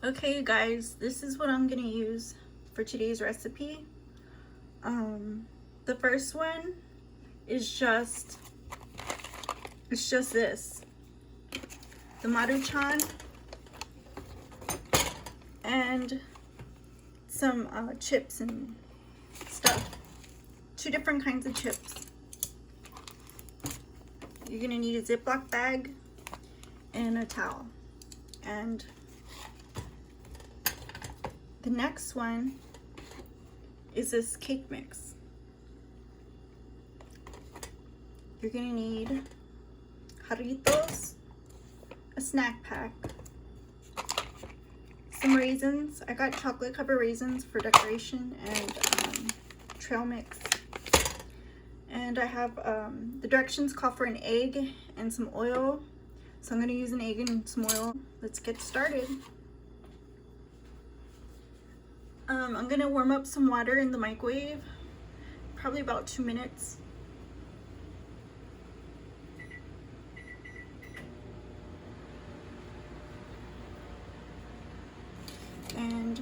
Okay, you guys, this is what I'm gonna use for today's recipe. The first one is just this, the Maruchan, and some chips and stuff. 2 different kinds of chips. You're gonna need a Ziploc bag and a towel. And the next one is this cake mix. You're gonna need Jarritos, a snack pack, some raisins. I got chocolate covered raisins for decoration, and trail mix. And I have the directions call for an egg and some oil. So I'm gonna use an egg and some oil. Let's get started. I'm gonna warm up some water in the microwave, probably about 2 minutes. And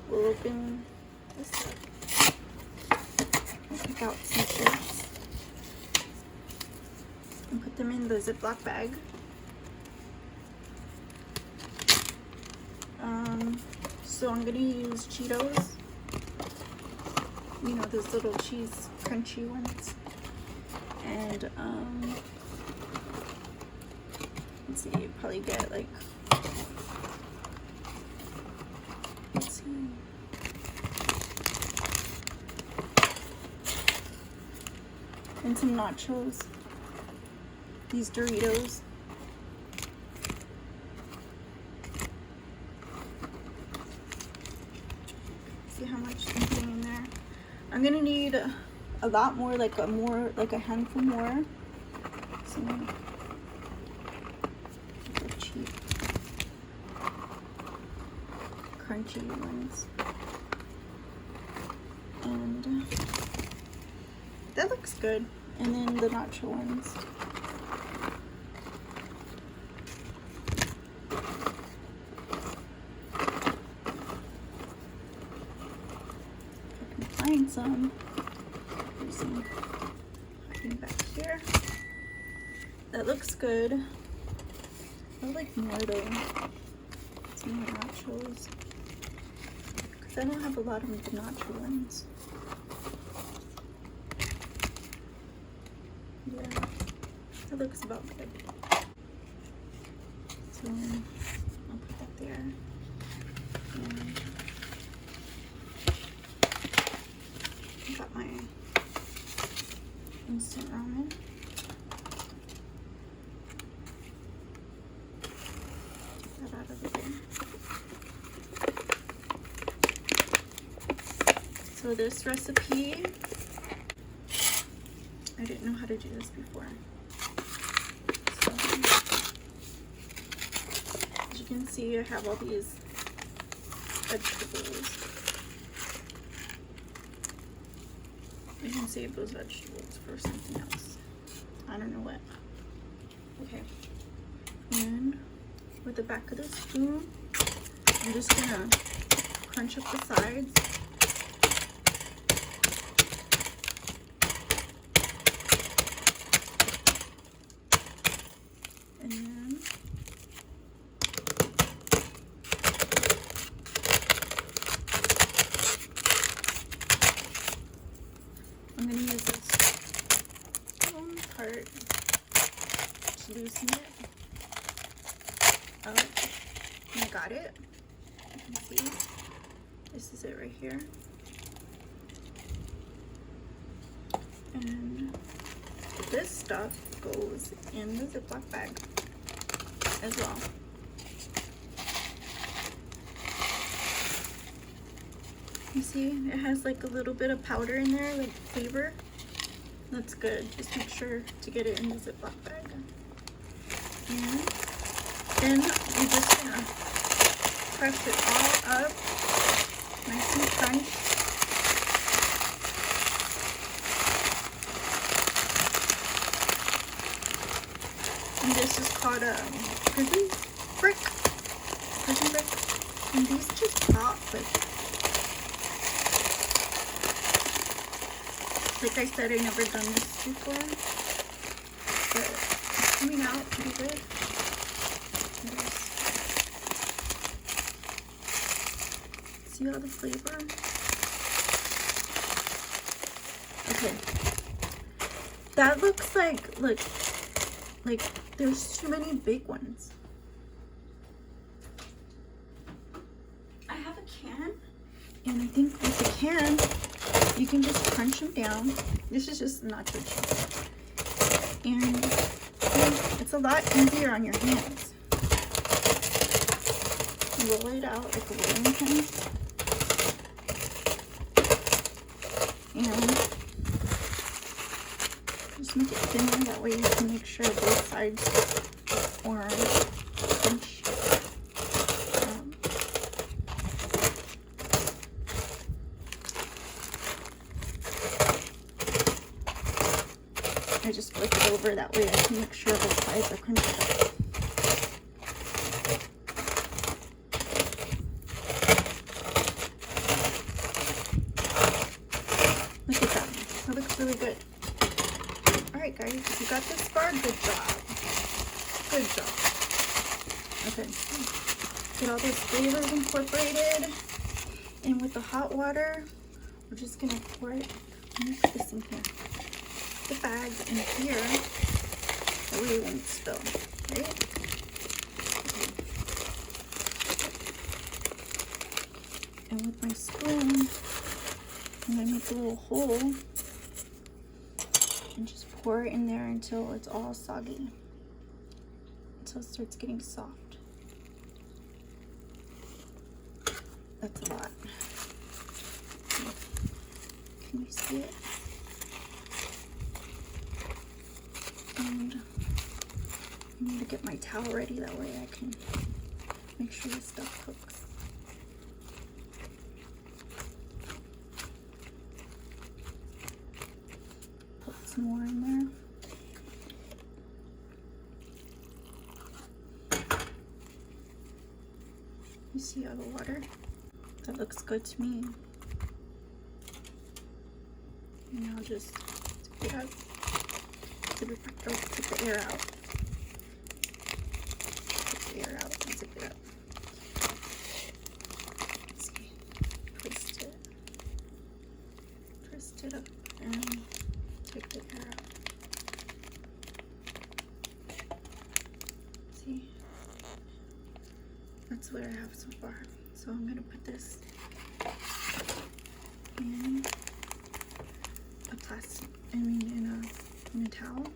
we'll open this up. I'll pick out some chips and put them in the Ziploc bag. So I'm gonna use Cheetos, you know, those little cheese crunchy ones, and let's see, you probably get like, let's see, and some nachos, these Doritos. See how much I'm putting in there. I'm gonna need a lot more, like a handful more. So cheap, crunchy ones, and that looks good. And then the nacho ones. Find some. There's some hiding back here. That looks good. I like more though. Some more nachos. Because I don't have a lot of the nacho ones. Yeah, that looks about good. So I'll put that there. And got my instant ramen. Get that out of the way. So this recipe, I didn't know how to do this before. So, as you can see, I have all these vegetables. You can save those vegetables for something else. I don't know what. Okay. And with the back of the spoon, I'm just gonna crunch up the sides. And then I'm going to use this bone part to loosen it up. And I got it. You can see. This is it right here. And this stuff goes in the Ziploc bag as well. You see, it has like a little bit of powder in there, like flavor. That's good. Just make sure to get it in the Ziploc bag. And then you're just gonna crush it all up, nice and crunched. And this is called a prison brick. Prison brick. And these just pop. Like I said, I've never done this before. But it's coming out pretty good. See all the flavor? Okay. That looks like, look, like there's too many big ones. I have a can, and I think with the can, you can just crunch them down. This is just nacho cheese. And it's a lot easier on your hands. Roll it out like a rolling pin. And just make it thinner, that way you can make sure both sides are crunched. I just flip it over, that way I can make sure both sides are crunched up. Look at that. That looks really good. Alright guys, if you got this far, good job. Good job. Okay. Get all those flavors incorporated. And with the hot water, we're just going to pour it. Let me put this in here. The bags in here. That way it won't spill. Right? Okay. And with my spoon, I'm going to make a little hole and just pour it in there until it's all soggy, until it starts getting soft. That's a lot. Can you see it? And I need to get my towel ready, that way I can make sure this stuff cooks. More in there. You see all the water? That looks good to me. And I'll just zip it up. Zip it back out. Take the air out. Take the air out and zip it up. Let's see. Twist it. Twist it up and take the air out. See? That's what I have so far. So I'm gonna put this in a plastic, in a towel.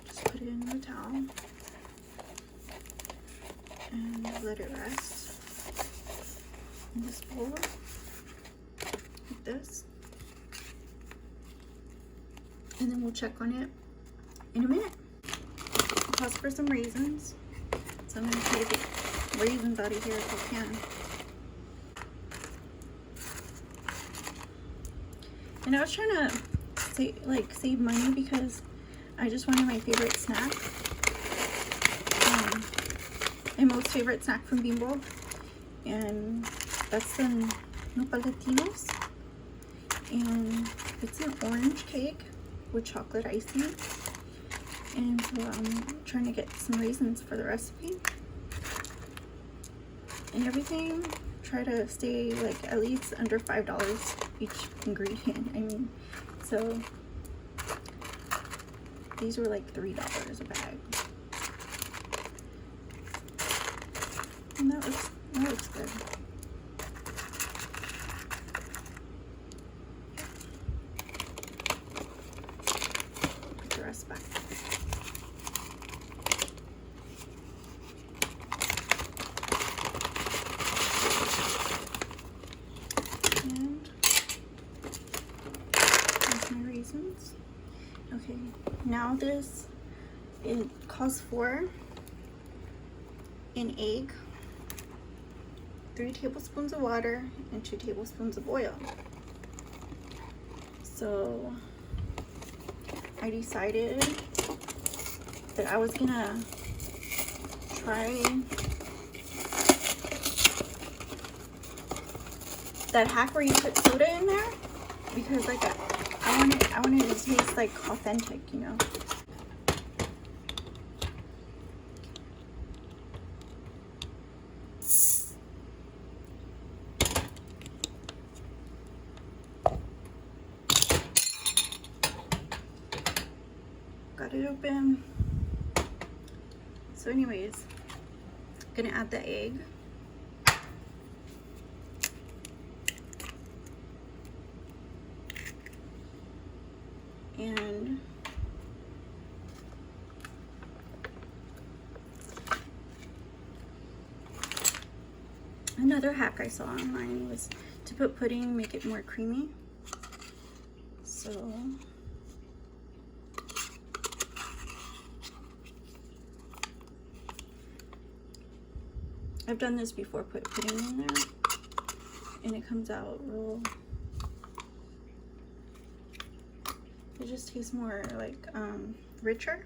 Just put it in the towel and let it rest in this bowl like this, and then we'll check on it in a minute. Pause for some raisins, so I'm going to try to get raisins out of here if I can. And I was trying to save money because I just wanted my favorite snack, my most favorite snack from Bimbo, and that's the Napolitanos, and it's an orange cake with chocolate icing, and so I'm trying to get some raisins for the recipe. And everything, try to stay like at least under $5 each ingredient. I mean, so these were like $3 a bag, and that looks good. Put the rest back. And there's my raisins. Okay, now this, it calls for an egg, 3 tablespoons of water, and 2 tablespoons of oil. So I decided that I was gonna try that hack where you put soda in there, because like I want it to taste like authentic, you know. Got it open. So anyways, I'm gonna add the egg. And another hack I saw online was to put pudding, make it more creamy. So I've done this before, put pudding in there, and it comes out real, it just tastes more like richer.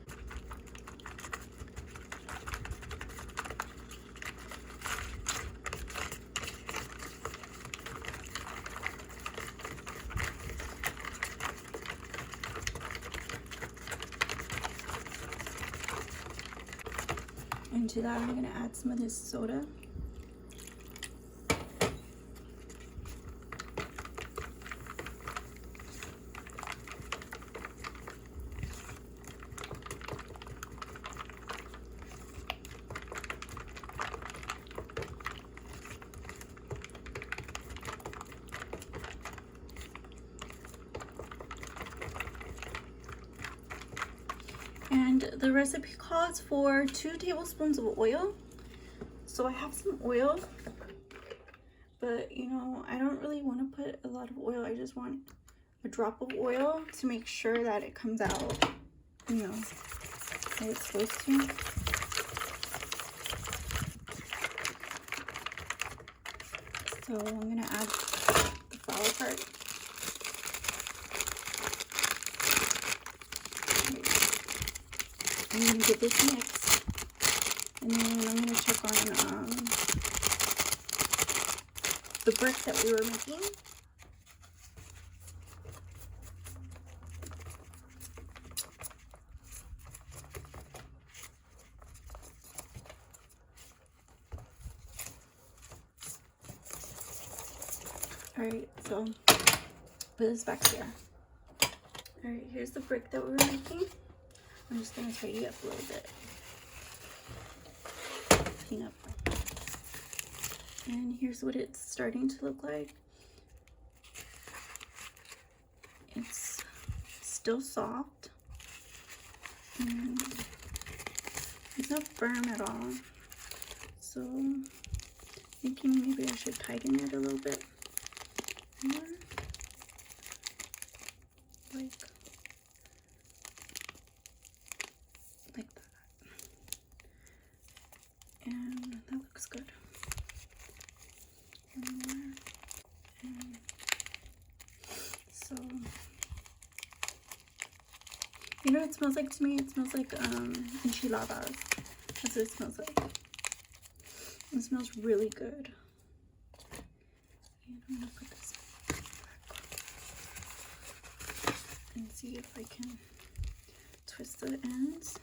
And to that, I'm going to add some of this soda. And the recipe calls for 2 tablespoons of oil. So I have some oil, but you know, I don't really want to put a lot of oil. I just want a drop of oil to make sure that it comes out, you know, how it's supposed to. So I'm gonna add the flour part. I'm gonna give this a mix, and then I'm gonna check on the brick that we were making. Alright, so put this back here. Alright, here's the brick that we were making. I'm just going to tidy up a little bit. Clean up. And here's what it's starting to look like. It's still soft. And it's not firm at all. So I'm thinking maybe I should tighten it a little bit more. Like that. And that looks good. And so, you know what it smells like to me? It smells like enchiladas. That's what it smells like. It smells really good. And I'm gonna put this back and see if I can twist the ends.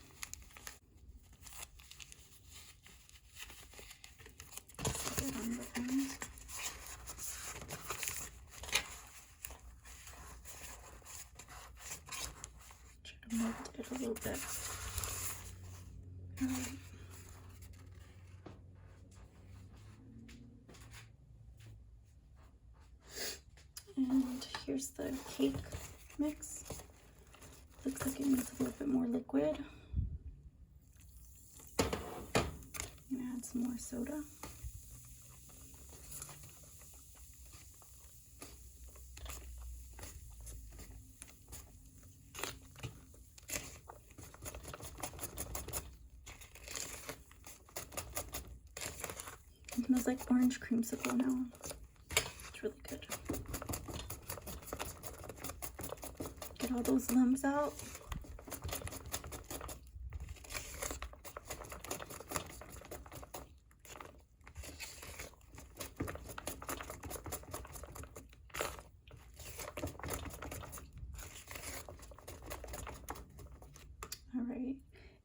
Set it on the ends. Try to mold it a little bit. Alright. And here's the cake mix. Looks like it needs a little bit more liquid. I'm gonna add some more soda. It smells like orange creamsicle now. It's really good. Get all those lumps out.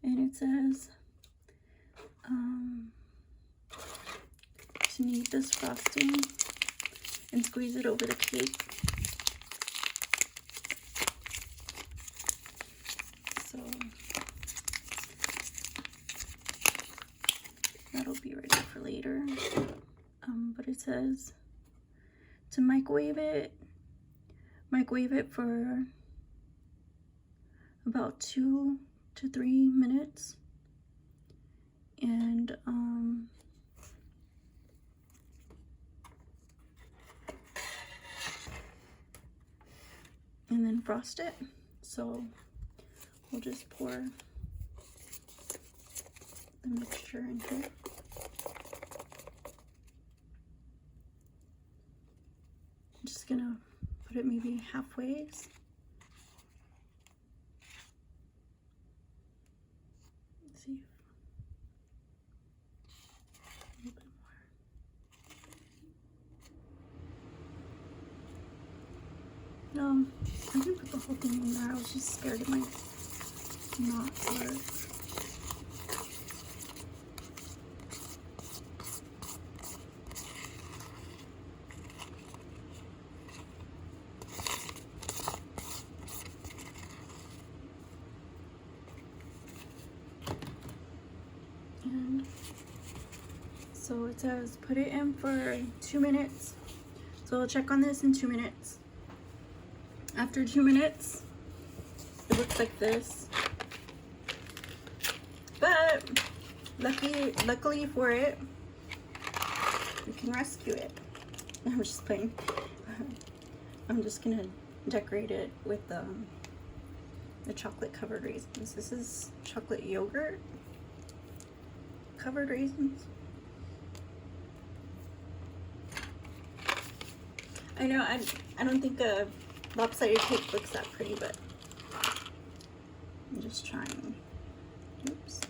and it says to knead this frosting and squeeze it over the cake. So that'll be ready for later. But it says to microwave it for about 2 to 3 minutes, and then frost it. So we'll just pour the mixture in here. I'm just gonna put it maybe halfway. Let's see. A little bit more. No, I didn't put the whole thing in there. I was just scared it might not work. And so it says put it in for 2 minutes. So I'll check on this in 2 minutes. After 2 minutes, it looks like this. But luckily for it, we can rescue it. I'm just playing. I'm just gonna decorate it with the chocolate covered raisins. This is chocolate yogurt covered raisins. I know I don't think a lopsided cake looks that pretty, but I'm just trying. Oops.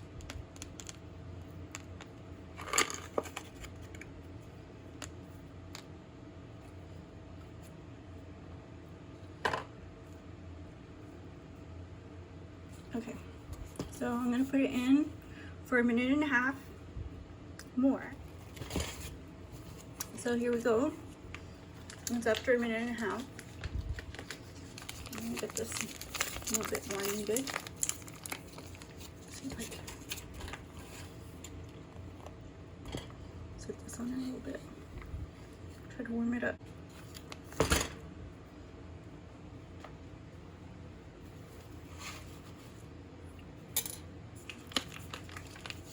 Okay, so I'm gonna put it in for 1.5 minutes more. So here we go. It's after 1.5 minutes. I'm gonna get this a little bit more kneaded. See if I can set this on there a little bit. Try to warm it up.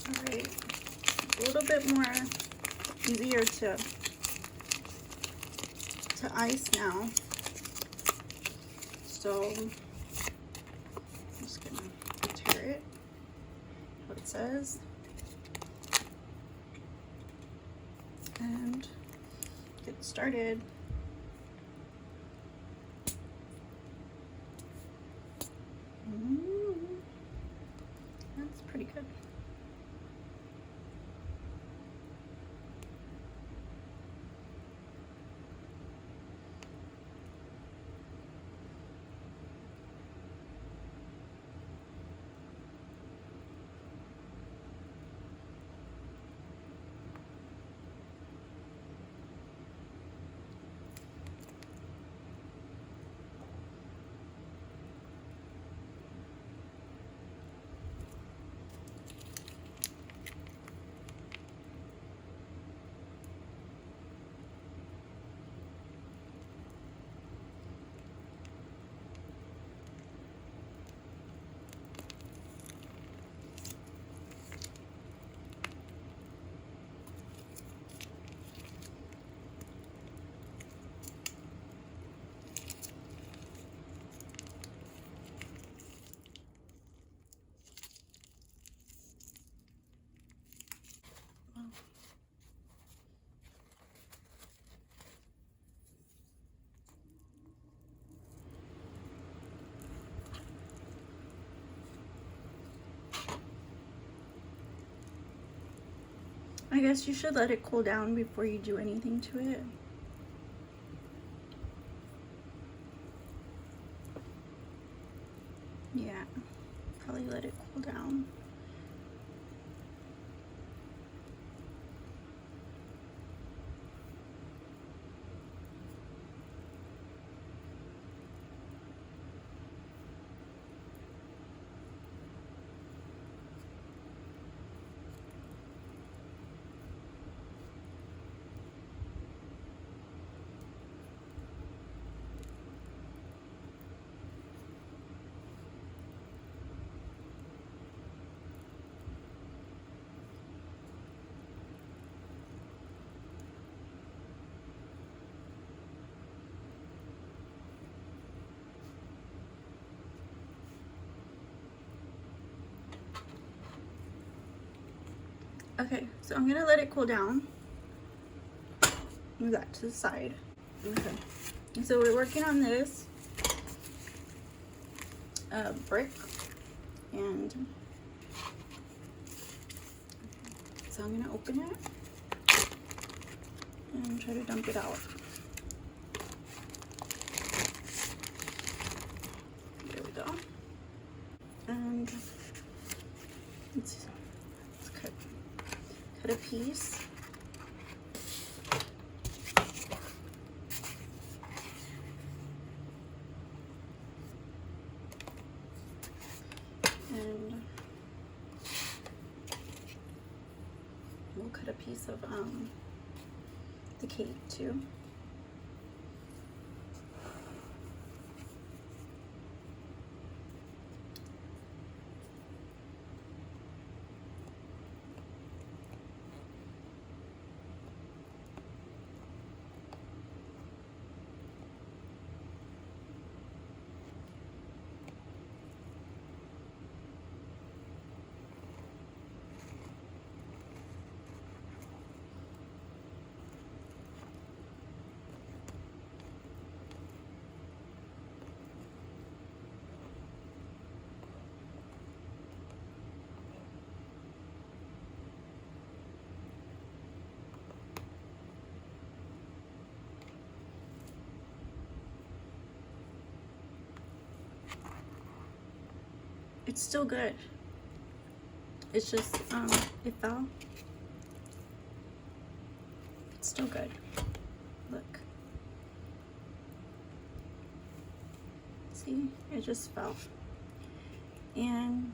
Alright, a little bit more easier to ice now. So I'm just gonna tear it, what it says, and get started. That's pretty good. I guess you should let it cool down before you do anything to it. Yeah, probably let it cool down. Okay, so I'm gonna let it cool down. Move that to the side. Okay, so we're working on this brick, and so I'm gonna open it and try to dump it out. There we go. And let's cut a piece. And we'll cut a piece of the cake too. It's still good. It's just it fell. It's still good. Look. See, it just fell. And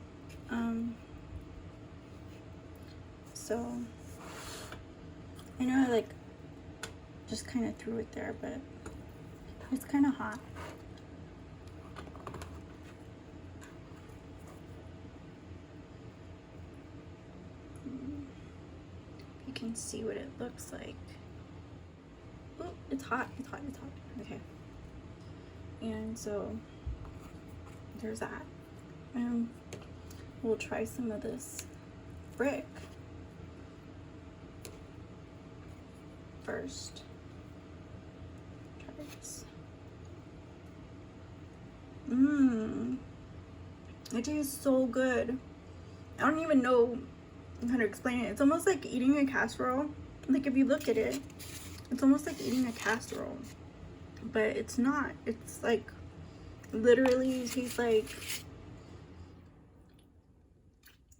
so I know I like just kind of threw it there, but it's kind of hot. You can see what it looks like. Oh, it's hot, it's hot, it's hot. Okay. And so there's that. And we'll try some of this brick first. Try this. It tastes so good. I don't even know how to explain it. It's almost like eating a casserole. Like if you look at it, it's almost like eating a casserole, but it's not. It's like literally tastes like,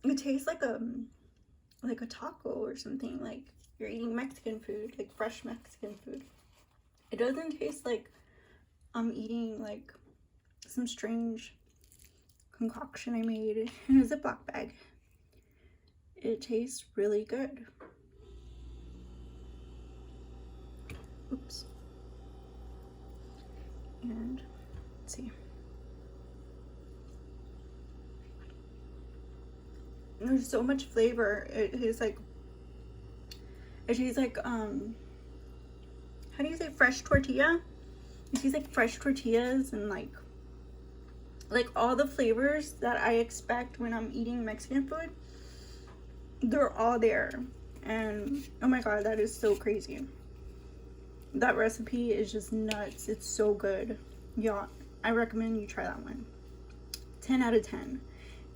it tastes like a taco or something. Like you're eating Mexican food, like fresh Mexican food. It doesn't taste like I'm eating like some strange concoction I made in a Ziploc bag. It tastes really good. Oops. And let's see. There's so much flavor. It tastes like how do you say fresh tortilla? It tastes like fresh tortillas and like all the flavors that I expect when I'm eating Mexican food. They're all there. And oh my god, that is so crazy. That recipe is just nuts. It's so good. Yeah, I recommend you try that one. 10 out of 10.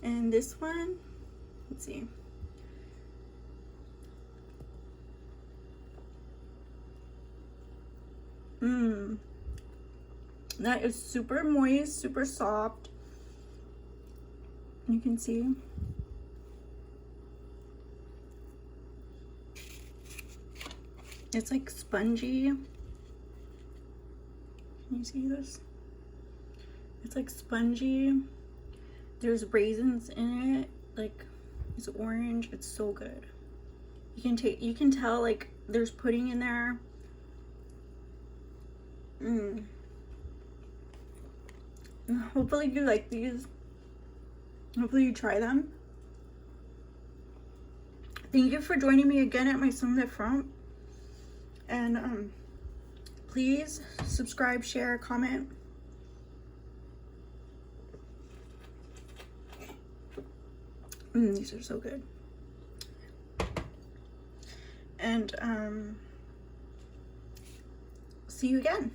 And this one, let's see. That is super moist, super soft. You can see. It's like spongy. Can you see this? It's like spongy. There's raisins in it. Like it's orange. It's so good. You can tell like there's pudding in there. Hopefully you like these. Hopefully you try them. Thank you for joining me again at my Sunday front. And please subscribe, share, comment. These are so good. and see you again.